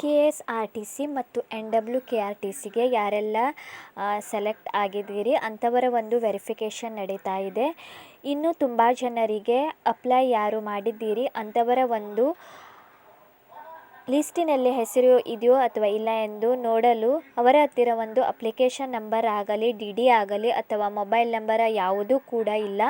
KSRTC ಮತ್ತು NWKRTCಗೆ ಯಾರೆಲ್ಲ select ಆಗಿದ್ದೀರಿ ಅಂಥವರ ಒಂದು ವೆರಿಫಿಕೇಷನ್ ನಡೀತಾ ಇದೆ. ಇನ್ನು ತುಂಬ ಜನರಿಗೆ ಅಪ್ಲೈ ಯಾರು ಮಾಡಿದ್ದೀರಿ ಅಂಥವರ ಒಂದು ಲಿಸ್ಟಿನಲ್ಲಿ ಹೆಸರು ಇದೆಯೋ ಅಥವಾ ಇಲ್ಲ ಎಂದು ನೋಡಲು ಅವರ ಹತ್ತಿರ ಒಂದು ಅಪ್ಲಿಕೇಶನ್ ನಂಬರ್ ಆಗಲಿ DD ಆಗಲಿ ಅಥವಾ ಮೊಬೈಲ್ ನಂಬರ ಯಾವುದೂ ಕೂಡ ಇಲ್ಲ.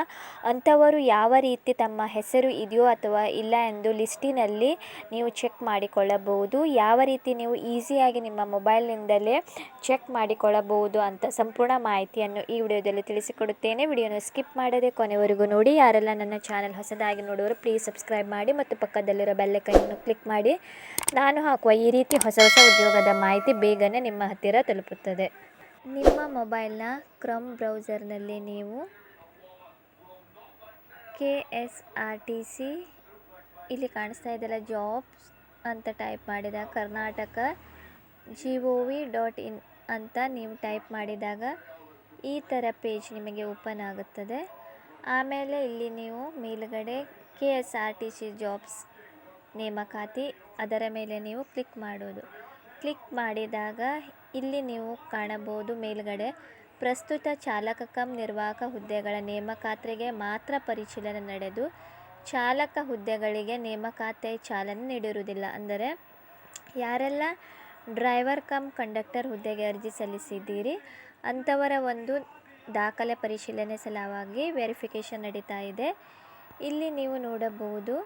ಅಂಥವರು ಯಾವ ರೀತಿ ತಮ್ಮ ಹೆಸರು ಇದೆಯೋ ಅಥವಾ ಇಲ್ಲ ಎಂದು ಲಿಸ್ಟಿನಲ್ಲಿ ನೀವು ಚೆಕ್ ಮಾಡಿಕೊಳ್ಳಬಹುದು. ಯಾವ ರೀತಿ ನೀವು ಈಸಿಯಾಗಿ ನಿಮ್ಮ ಮೊಬೈಲ್ನಿಂದಲೇ ಚೆಕ್ ಮಾಡಿಕೊಳ್ಳಬಹುದು ಅಂತ ಸಂಪೂರ್ಣ ಮಾಹಿತಿಯನ್ನು ಈ ವಿಡಿಯೋದಲ್ಲಿ ತಿಳಿಸಿಕೊಡುತ್ತೇನೆ. ವಿಡಿಯೋನ ಸ್ಕಿಪ್ ಮಾಡದೆ ಕೊನೆವರೆಗೂ ನೋಡಿ. ಯಾರೆಲ್ಲ ನನ್ನ ಚಾನಲ್ ಹೊಸದಾಗಿ ನೋಡೋರು ಪ್ಲೀಸ್ ಸಬ್ಸ್ಕ್ರೈಬ್ ಮಾಡಿ ಮತ್ತು ಪಕ್ಕದಲ್ಲಿರೋ ಬೆಲ್ಲೈಕನ್ನು ಕ್ಲಿಕ್ ಮಾಡಿ. ನಾನು ಹಾಕುವ ಈ ರೀತಿ ಹೊಸ ಉದ್ಯೋಗದ ಮಾಹಿತಿ ಬೇಗನೆ ನಿಮ್ಮ ಹತ್ತಿರ ತಲುಪುತ್ತದೆ. ನಿಮ್ಮ ಮೊಬೈಲ್ನ ಕ್ರೋಮ್ ಬ್ರೌಸರ್ನಲ್ಲಿ ನೀವು KSRTC ಇಲ್ಲಿ ಕಾಣಿಸ್ತಾ ಇದೆಯಲ್ಲ ಜಾಬ್ಸ್ ಅಂತ ಟೈಪ್ ಮಾಡಿದಾಗ ಕರ್ನಾಟಕ gov.in ಅಂತ ನೀವು ಟೈಪ್ ಮಾಡಿದಾಗ ಈ ಥರ ಪೇಜ್ ನಿಮಗೆ ಓಪನ್ ಆಗುತ್ತದೆ. ಆಮೇಲೆ ಇಲ್ಲಿ ನೀವು ಮೇಲುಗಡೆ KSRTC ಜಾಬ್ಸ್ ನೇಮಕಾತಿ ಅದರ ಮೇಲೆ ನೀವು ಕ್ಲಿಕ್ ಮಾಡೋದು. ಕ್ಲಿಕ್ ಮಾಡಿದಾಗ ಇಲ್ಲಿ ನೀವು ಕಾಣಬಹುದು ಮೇಲುಗಡೆ ಪ್ರಸ್ತುತ ಚಾಲಕ ಕಮ್ ನಿರ್ವಾಹಕ ಹುದ್ದೆಗಳ ನೇಮಕಾತಿಗೆ ಮಾತ್ರ ಪರಿಶೀಲನೆ ನಡೆದು ಚಾಲಕ ಹುದ್ದೆಗಳಿಗೆ ನೇಮಕಾತಿ ಚಾಲನೆ ನೀಡಿರುವುದಿಲ್ಲ. ಅಂದರೆ ಯಾರೆಲ್ಲ ಡ್ರೈವರ್ ಕಮ್ ಕಂಡಕ್ಟರ್ ಹುದ್ದೆಗೆ ಅರ್ಜಿ ಸಲ್ಲಿಸಿದ್ದೀರಿ ಅಂಥವರ ಒಂದು ದಾಖಲೆ ಪರಿಶೀಲನೆ ಸಲುವಾಗಿ ವೆರಿಫಿಕೇಷನ್ ನಡೀತಾ ಇದೆ. ಇಲ್ಲಿ ನೀವು ನೋಡಬಹುದು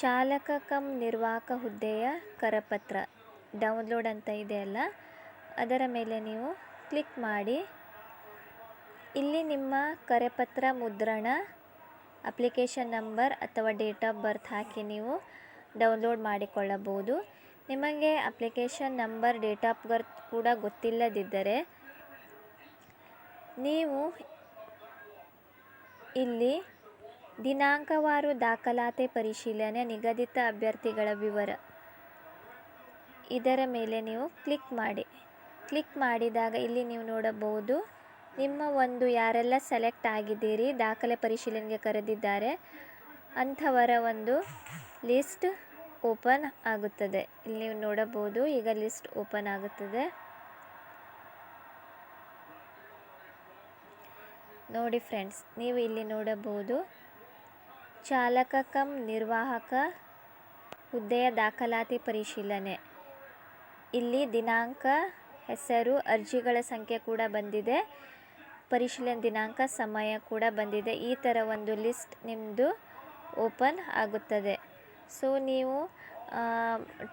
ಚಾಲಕ ಕಮ್ ನಿರ್ವಾಹಕ ಹುದ್ದೆಯ ಕರಪತ್ರ ಡೌನ್ಲೋಡ್ ಅಂತ ಇದೆಯಲ್ಲ ಅದರ ಮೇಲೆ ನೀವು ಕ್ಲಿಕ್ ಮಾಡಿ ಇಲ್ಲಿ ನಿಮ್ಮ ಕರಪತ್ರ ಮುದ್ರಣ ಅಪ್ಲಿಕೇಶನ್ ನಂಬರ್ ಅಥವಾ ಡೇಟ್ ಆಫ್ ಬರ್ತ್ ಹಾಕಿ ನೀವು ಡೌನ್ಲೋಡ್ ಮಾಡಿಕೊಳ್ಳಬಹುದು. ನಿಮಗೆ application number date of birth ಕೂಡ ಗೊತ್ತಿಲ್ಲದಿದ್ದರೆ ನೀವು ಇಲ್ಲಿ ದಿನಾಂಕವಾರು ದಾಖಲಾತಿ ಪರಿಶೀಲನೆ ನಿಗದಿತ ಅಭ್ಯರ್ಥಿಗಳ ವಿವರ ಇದರ ಮೇಲೆ ನೀವು ಕ್ಲಿಕ್ ಮಾಡಿ. ಕ್ಲಿಕ್ ಮಾಡಿದಾಗ ಇಲ್ಲಿ ನೀವು ನೋಡಬಹುದು ನಿಮ್ಮ ಒಂದು ಯಾರೆಲ್ಲ ಸೆಲೆಕ್ಟ್ ಆಗಿದ್ದೀರಿ ದಾಖಲೆ ಪರಿಶೀಲನೆಗೆ ಕರೆದಿದ್ದಾರೆ ಅಂಥವರ ಒಂದು ಲಿಸ್ಟ್ ಓಪನ್ ಆಗುತ್ತದೆ. ಇಲ್ಲಿ ನೀವು ನೋಡಬಹುದು ಈಗ ಲಿಸ್ಟ್ ಓಪನ್ ಆಗುತ್ತದೆ. ನೋಡಿ ಫ್ರೆಂಡ್ಸ್, ನೀವು ಇಲ್ಲಿ ನೋಡಬಹುದು ಚಾಲಕ ಕಮ್ ನಿರ್ವಾಹಕ ಹುದ್ದೆಯ ದಾಖಲಾತಿ ಪರಿಶೀಲನೆ. ಇಲ್ಲಿ ದಿನಾಂಕ, ಹೆಸರು, ಅರ್ಜಿಗಳ ಸಂಖ್ಯೆ ಕೂಡ ಬಂದಿದೆ, ಪರಿಶೀಲನೆ ದಿನಾಂಕ, ಸಮಯ ಕೂಡ ಬಂದಿದೆ. ಈ ಥರ ಒಂದು ಲಿಸ್ಟ್ ನಿಮ್ಮದು ಓಪನ್ ಆಗುತ್ತದೆ. ಸೊ ನೀವು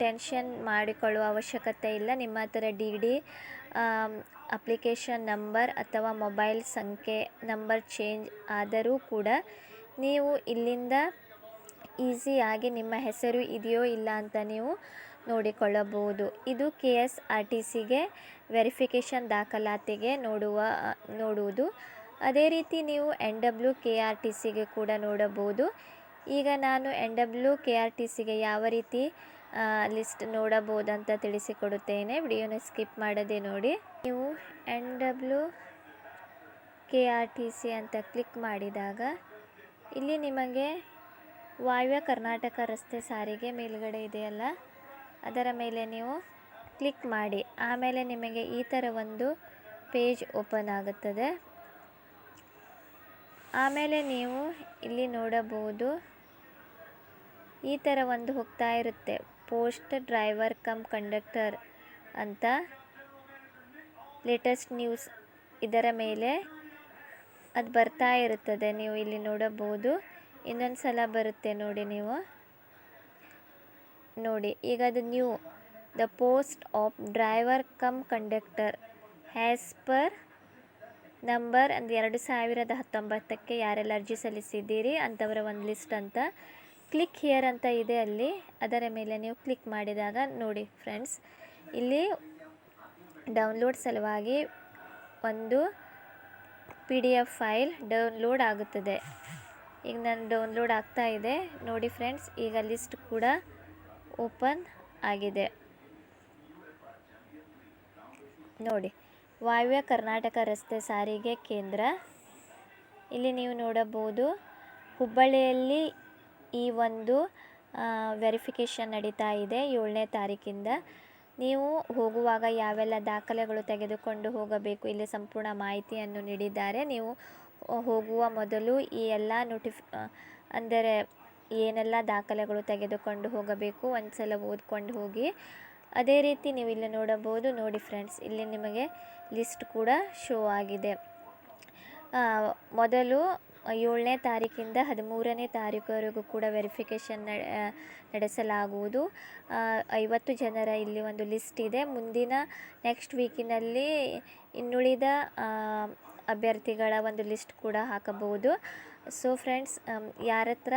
ಟೆನ್ಷನ್ ಮಾಡಿಕೊಳ್ಳುವ ಅವಶ್ಯಕತೆ ಇಲ್ಲ. ನಿಮ್ಮ ಹತ್ತಿರ DD ಅಪ್ಲಿಕೇಶನ್ ನಂಬರ್ ಅಥವಾ ಮೊಬೈಲ್ ಸಂಖ್ಯೆ ನಂಬರ್ ಚೇಂಜ್ ಆದರೂ ಕೂಡ ನೀವು ಇಲ್ಲಿಂದ ಈಸಿಯಾಗಿ ನಿಮ್ಮ ಹೆಸರು ಇದೆಯೋ ಇಲ್ಲ ಅಂತ ನೀವು ನೋಡಿಕೊಳ್ಳಬಹುದು. ಇದು KSRTCಗೆ ವೆರಿಫಿಕೇಷನ್ ದಾಖಲಾತಿಗೆ ನೋಡುವುದು. ಅದೇ ರೀತಿ ನೀವು NWKRTCಗೆ ಕೂಡ ನೋಡಬಹುದು. ಈಗ ನಾನು NWKRTCಗೆ ಯಾವ ರೀತಿ ಲಿಸ್ಟ್ ನೋಡಬಹುದಂತ ತಿಳಿಸಿಕೊಡುತ್ತೇನೆ. ವಿಡಿಯೋನ ಸ್ಕಿಪ್ ಮಾಡದೆ ನೋಡಿ. ನೀವು NWKRTC ಅಂತ ಕ್ಲಿಕ್ ಮಾಡಿದಾಗ ಇಲ್ಲಿ ನಿಮಗೆ ವಾಯುವ್ಯ ಕರ್ನಾಟಕ ರಸ್ತೆ ಸಾರಿಗೆ ಮೇಲುಗಡೆ ಇದೆಯಲ್ಲ ಅದರ ಮೇಲೆ ನೀವು ಕ್ಲಿಕ್ ಮಾಡಿ. ಆಮೇಲೆ ನಿಮಗೆ ಈ ಥರ ಒಂದು ಪೇಜ್ ಓಪನ್ ಆಗುತ್ತದೆ. ಆಮೇಲೆ ನೀವು ಇಲ್ಲಿ ನೋಡಬಹುದು ಈ ಥರ ಒಂದು ಹೋಗ್ತಾ ಇರುತ್ತೆ ಪೋಸ್ಟ್ ಡ್ರೈವರ್ ಕಮ್ ಕಂಡಕ್ಟರ್ ಅಂತ ಲೇಟೆಸ್ಟ್ ನ್ಯೂಸ್ ಇದರ ಮೇಲೆ ಅದು ಬರ್ತಾ ಇರುತ್ತದೆ. ನೀವು ಇಲ್ಲಿ ನೋಡಬಹುದು ಇನ್ನೊಂದು ಸಲ ಬರುತ್ತೆ ನೋಡಿ. ನೀವು ನೋಡಿ ಈಗ ಅದು new the post of driver cum conductor has per number 2019ಕ್ಕೆ ಯಾರೆಲ್ಲ ಅರ್ಜಿ ಸಲ್ಲಿಸಿದ್ದೀರಿ ಅಂಥವರ ಒಂದು ಲಿಸ್ಟ್ ಅಂತ ಕ್ಲಿಕ್ ಹಿಯರ್ ಅಂತ ಇದೆ ಅಲ್ಲಿ ಅದರ ಮೇಲೆ ನೀವು ಕ್ಲಿಕ್ ಮಾಡಿದಾಗ ನೋಡಿ ಫ್ರೆಂಡ್ಸ್ ಇಲ್ಲಿ ಡೌನ್ಲೋಡ್ ಸಲುವಾಗಿ ಒಂದು PDF ಫೈಲ್ ಡೌನ್ಲೋಡ್ ಆಗುತ್ತದೆ. ಈಗ ನಾನು ಡೌನ್ಲೋಡ್ ಆಗ್ತಾ ಇದೆ ನೋಡಿ ಫ್ರೆಂಡ್ಸ್. ಈಗ ಲಿಸ್ಟ್ ಕೂಡ ಓಪನ್ ಆಗಿದೆ ನೋಡಿ. ವಾಯುವ್ಯ ಕರ್ನಾಟಕ ರಸ್ತೆ ಸಾರಿಗೆ ಕೇಂದ್ರ ಇಲ್ಲಿ ನೀವು ನೋಡಬಹುದು ಹುಬ್ಬಳ್ಳಿಯಲ್ಲಿ ಈ ಒಂದು ವೆರಿಫಿಕೇಷನ್ ನಡೀತಾ ಇದೆ 7ನೇ ತಾರೀಕಿಂದ. ನೀವು ಹೋಗುವಾಗ ಯಾವೆಲ್ಲ ದಾಖಲೆಗಳು ತೆಗೆದುಕೊಂಡು ಹೋಗಬೇಕು ಇಲ್ಲಿ ಸಂಪೂರ್ಣ ಮಾಹಿತಿಯನ್ನು ನೀಡಿದ್ದಾರೆ. ನೀವು ಹೋಗುವ ಮೊದಲು ಈ ಎಲ್ಲ ಅಂದರೆ ಏನೆಲ್ಲ ದಾಖಲೆಗಳು ತೆಗೆದುಕೊಂಡು ಹೋಗಬೇಕು ಒಂದು ಸಲ ಓದ್ಕೊಂಡು ಹೋಗಿ. ಅದೇ ರೀತಿ ನೀವು ಇಲ್ಲಿ ನೋಡಬಹುದು. ನೋಡಿ ಫ್ರೆಂಡ್ಸ್, ಇಲ್ಲಿ ನಿಮಗೆ ಲಿಸ್ಟ್ ಕೂಡ ಶೋ ಆಗಿದೆ. ಮೊದಲು 7ನೇ ತಾರೀಕಿಂದ 13ನೇ ತಾರೀಕುವರೆಗೂ ಕೂಡ ವೆರಿಫಿಕೇಷನ್ ನಡೆಸಲಾಗುವುದು. 50 ಜನರ ಇಲ್ಲಿ ಒಂದು ಲಿಸ್ಟ್ ಇದೆ. ಮುಂದಿನ ನೆಕ್ಸ್ಟ್ ವೀಕಿನಲ್ಲಿ ಇನ್ನುಳಿದ ಅಭ್ಯರ್ಥಿಗಳ ಒಂದು ಲಿಸ್ಟ್ ಕೂಡ ಹಾಕಬಹುದು. ಸೊ ಫ್ರೆಂಡ್ಸ್, ಯಾರ ಹತ್ರ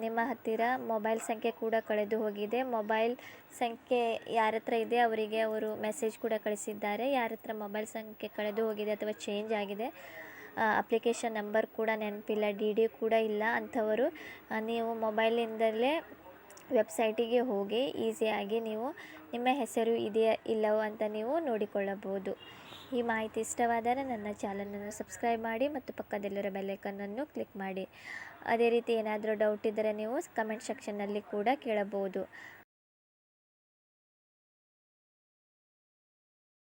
ನಿಮ್ಮ ಹತ್ತಿರ ಮೊಬೈಲ್ ಸಂಖ್ಯೆ ಕೂಡ ಕಳೆದು ಹೋಗಿದೆ, ಮೊಬೈಲ್ ಸಂಖ್ಯೆ ಯಾರ ಹತ್ರ ಇದೆ ಅವರಿಗೆ ಅವರು ಮೆಸೇಜ್ ಕೂಡ ಕಳಿಸಿದ್ದಾರೆ. ಯಾರ ಹತ್ರ ಮೊಬೈಲ್ ಸಂಖ್ಯೆ ಕಳೆದು ಹೋಗಿದೆ ಅಥವಾ ಚೇಂಜ್ ಆಗಿದೆ, ಅಪ್ಲಿಕೇಶನ್ ನಂಬರ್ ಕೂಡ ನೆನಪಿಲ್ಲ, DD ಕೂಡ ಇಲ್ಲ ಅಂಥವರು ನೀವು ಮೊಬೈಲಿಂದಲೇ ವೆಬ್ಸೈಟಿಗೆ ಹೋಗಿ ಈಸಿಯಾಗಿ ನೀವು ನಿಮ್ಮ ಹೆಸರು ಇದೆಯಾ ಇಲ್ಲವೋ ಅಂತ ನೀವು ನೋಡಿಕೊಳ್ಳಬಹುದು. ಈ ಮಾಹಿತಿ ಇಷ್ಟವಾದರೆ ನನ್ನ ಚಾನಲನ್ನು ಸಬ್ಸ್ಕ್ರೈಬ್ ಮಾಡಿ ಮತ್ತು ಪಕ್ಕದಲ್ಲಿರೋ ಬೆಲ್ಲೈಕನ್ನನ್ನು ಕ್ಲಿಕ್ ಮಾಡಿ. ಅದೇ ರೀತಿ ಏನಾದರೂ ಡೌಟ್ ಇದ್ದರೆ ನೀವು ಕಮೆಂಟ್ ಸೆಕ್ಷನ್ನಲ್ಲಿ ಕೂಡ ಕೇಳಬಹುದು.